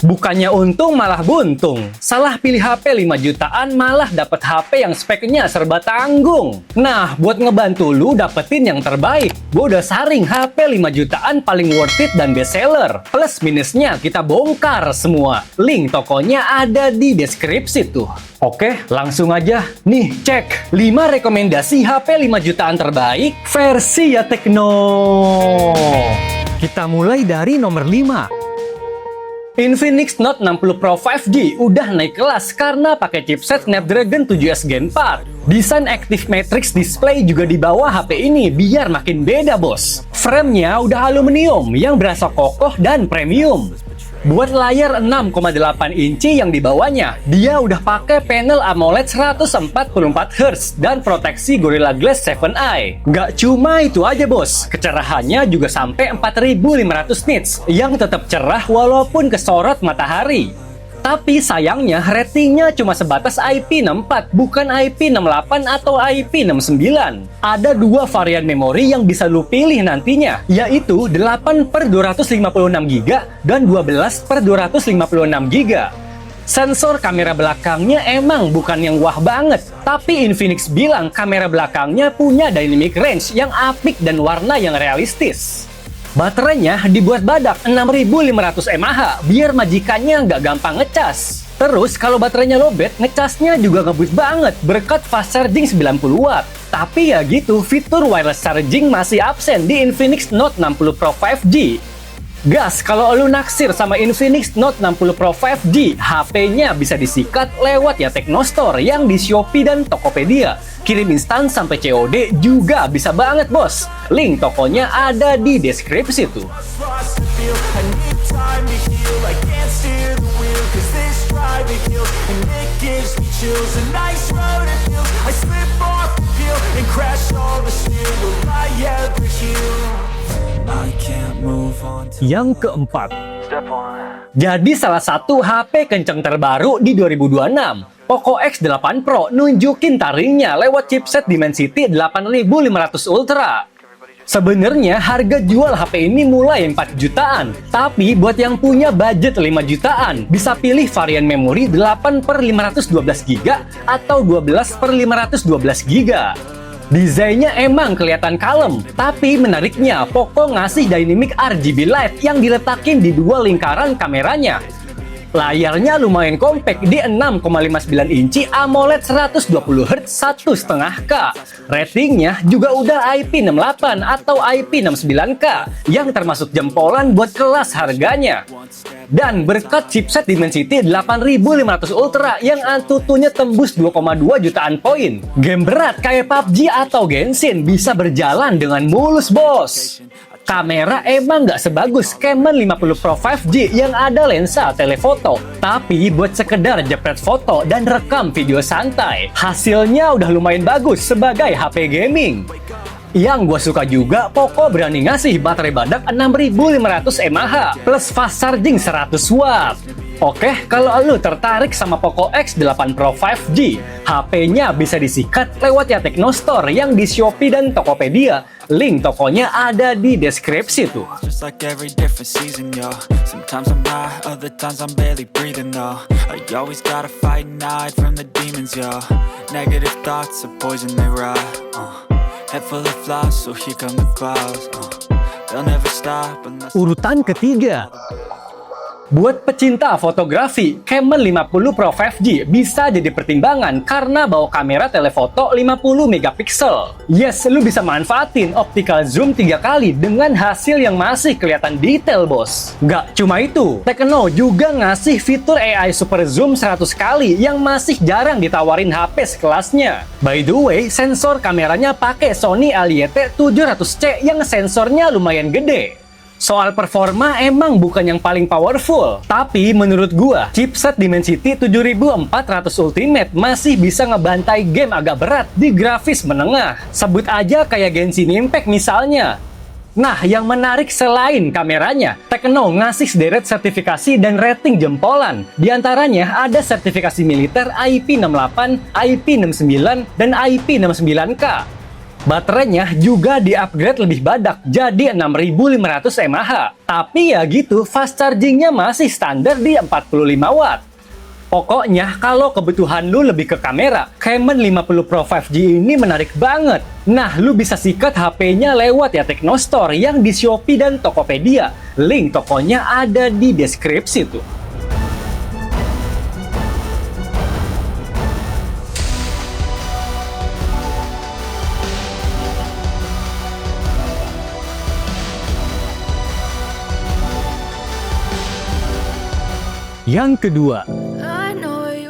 Bukannya untung malah buntung. Salah pilih HP 5 jutaan malah dapat HP yang speknya serba tanggung. Nah, buat ngebantu lu dapetin yang terbaik, gue udah saring HP 5 jutaan paling worth it dan best seller. Plus minusnya kita bongkar semua. Link tokonya ada di deskripsi tuh. Oke, langsung aja. Nih, cek 5 rekomendasi HP 5 jutaan terbaik versi ya Tekno. Kita mulai dari nomor 5. Infinix Note 60 Pro 5G udah naik kelas karena pakai chipset Snapdragon 7S Gen 4. Desain Active Matrix Display juga di bawah HP ini biar makin beda bos. Framenya udah aluminium yang berasa kokoh dan premium. Buat layar 6,8 inci yang dibawanya, dia udah pakai panel AMOLED 144Hz dan proteksi Gorilla Glass 7 Eye. Nggak cuma itu aja bos, kecerahannya juga sampai 4500 nits yang tetap cerah walaupun kesorot matahari. Tapi sayangnya ratingnya cuma sebatas IP64, bukan IP68 atau IP69. Ada 2 varian memori yang bisa lu pilih nantinya, yaitu 8/256GB dan 12/256GB. Sensor kamera belakangnya emang bukan yang wah banget, tapi Infinix bilang kamera belakangnya punya dynamic range yang apik dan warna yang realistis. Baterainya dibuat badak 6500 mAh biar majikannya nggak gampang ngecas. Terus kalau baterainya lowbat, ngecasnya juga ngebut banget berkat fast charging 90 watt. Tapi ya gitu, fitur wireless charging masih absen di Infinix Note 60 Pro 5G. Gas, kalau lu naksir sama Infinix Note 60 Pro 5G, HP-nya bisa disikat lewat ya Tekno Store yang di Shopee dan Tokopedia. Kirim instan sampai COD juga bisa banget bos. Link tokonya ada di deskripsi tuh. Yang keempat, jadi salah satu HP kenceng terbaru di 2026, Poco X8 Pro nunjukin taringnya lewat chipset Dimensity 8500 Ultra. Sebenarnya harga jual HP ini mulai 4 jutaan, tapi buat yang punya budget 5 jutaan, bisa pilih varian memori 8/512GB atau 12/512GB. Desainnya emang kelihatan kalem, tapi menariknya Poco ngasih dynamic RGB light yang diletakin di 2 lingkaran kameranya. Layarnya lumayan kompak di 6,59 inci AMOLED 120Hz 1,5K. Ratingnya juga udah IP68 atau IP69K yang termasuk jempolan buat kelas harganya. Dan berkat chipset Dimensity 8500 Ultra yang Antutunya tembus 2,2 jutaan poin, game berat kayak PUBG atau Genshin bisa berjalan dengan mulus bos. Kamera emang nggak sebagus Canon 50 Pro 5G yang ada lensa telefoto, tapi buat sekedar jepret foto dan rekam video santai, hasilnya udah lumayan bagus sebagai HP gaming. Yang gue suka juga, Poco berani ngasih baterai badak 6500 mAh plus fast charging 100 watt. Oke, kalau lu tertarik sama Poco X8 Pro 5G, HP-nya bisa disikat lewat ya Tekno Store yang di Shopee dan Tokopedia. Link tokonya ada di deskripsi tuh. Urutan ketiga, buat pecinta fotografi, Canon 50 Pro 5G bisa jadi pertimbangan karena bawa kamera telefoto 50 megapiksel. Yes, lu bisa manfaatin optical zoom 3 kali dengan hasil yang masih kelihatan detail bos. Gak cuma itu, Tekno juga ngasih fitur AI Super Zoom 100 kali yang masih jarang ditawarin HP sekelasnya. By the way, sensor kameranya pakai Sony ALIET700C yang sensornya lumayan gede. Soal performa emang bukan yang paling powerful, tapi menurut gua, chipset Dimensity 7400 Ultimate masih bisa ngebantai game agak berat di grafis menengah. Sebut aja kayak Genshin Impact misalnya. Nah, yang menarik selain kameranya, Tekno ngasih sederet sertifikasi dan rating jempolan. Di antaranya ada sertifikasi militer IP68, IP69, dan IP69K. Baterainya juga di-upgrade lebih badak jadi 6500 mAh. Tapi ya gitu, fast chargingnya masih standar di 45 watt. Pokoknya kalau kebutuhan lu lebih ke kamera, Camon 50 Pro 5G ini menarik banget. Nah, lu bisa sikat HP-nya lewat ya Teknostore yang di Shopee dan Tokopedia. Link tokonya ada di deskripsi tuh. Yang kedua,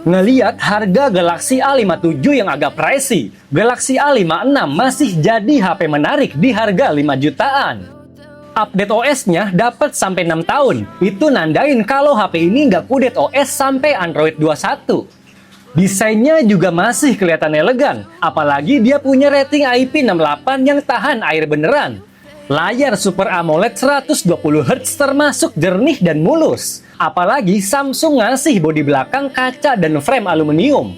ngeliat harga Galaxy A57 yang agak pricey, Galaxy A56 masih jadi HP menarik di harga 5 jutaan. Update OS-nya dapat sampai 6 tahun. Itu nandain kalau HP ini nggak kudet OS sampai Android 21. Desainnya juga masih kelihatan elegan, apalagi dia punya rating IP68 yang tahan air beneran. Layar Super AMOLED 120Hz termasuk jernih dan mulus. Apalagi Samsung ngasih bodi belakang kaca dan frame aluminium.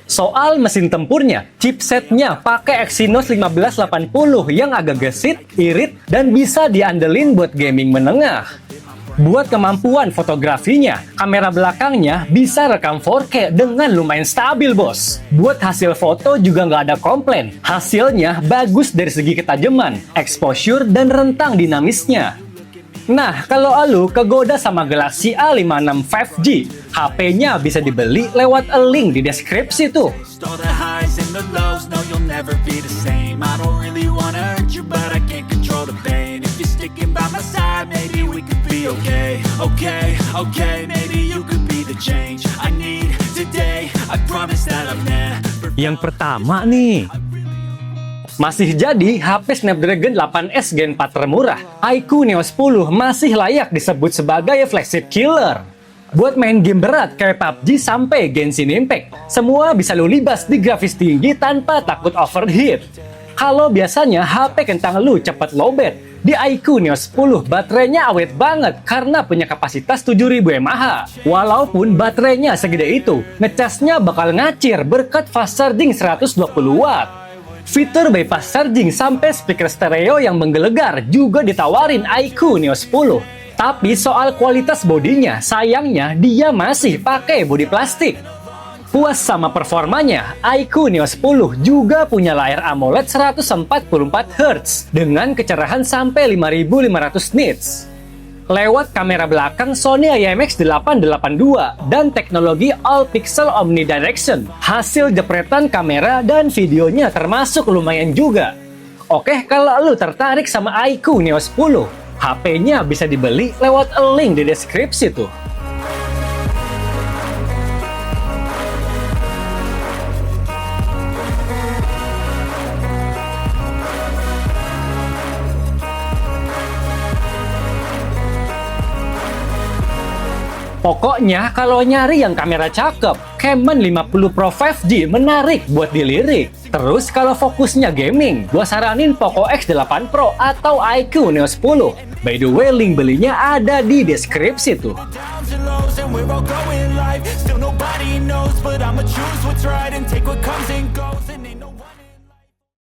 Soal mesin tempurnya, chipsetnya pakai Exynos 1580 yang agak gesit, irit, dan bisa diandelin buat gaming menengah. Buat kemampuan fotografinya, kamera belakangnya bisa rekam 4K dengan lumayan stabil, bos. Buat hasil foto juga nggak ada komplain. Hasilnya bagus dari segi ketajaman, exposure, dan rentang dinamisnya. Nah, kalau lu kegoda sama Galaxy A56 5G, HP-nya bisa dibeli lewat link di deskripsi tuh. Yang pertama nih, masih jadi HP Snapdragon 8S Gen 4 termurah, iQOO Neo 10 masih layak disebut sebagai flagship killer. Buat main game berat kayak PUBG sampai Genshin Impact, semua bisa lu libas di grafis tinggi tanpa takut overheat. Kalau biasanya HP kentang lu cepat lowbat, di iQOO Neo 10 baterainya awet banget karena punya kapasitas 7000 mAh. Walaupun baterainya segede itu, ngecasnya bakal ngacir berkat fast charging 120 watt. Fitur bypass charging sampai speaker stereo yang menggelegar juga ditawarin iQOO Neo 10. Tapi soal kualitas bodinya, sayangnya dia masih pakai bodi plastik. Puas sama performanya, iQOO Neo 10 juga punya layar AMOLED 144Hz dengan kecerahan sampai 5500 nits. Lewat kamera belakang Sony IMX882 dan teknologi All Pixel Omnidirection. Hasil jepretan kamera dan videonya termasuk lumayan juga. Oke, kalau lu tertarik sama iQOO Neo 10, HP-nya bisa dibeli lewat link di deskripsi tuh. Pokoknya kalau nyari yang kamera cakep, Camon 50 Pro 5G menarik buat dilirik. Terus kalau fokusnya gaming, gua saranin Poco X8 Pro atau iQOO Neo 10. By the way, link belinya ada di deskripsi tuh.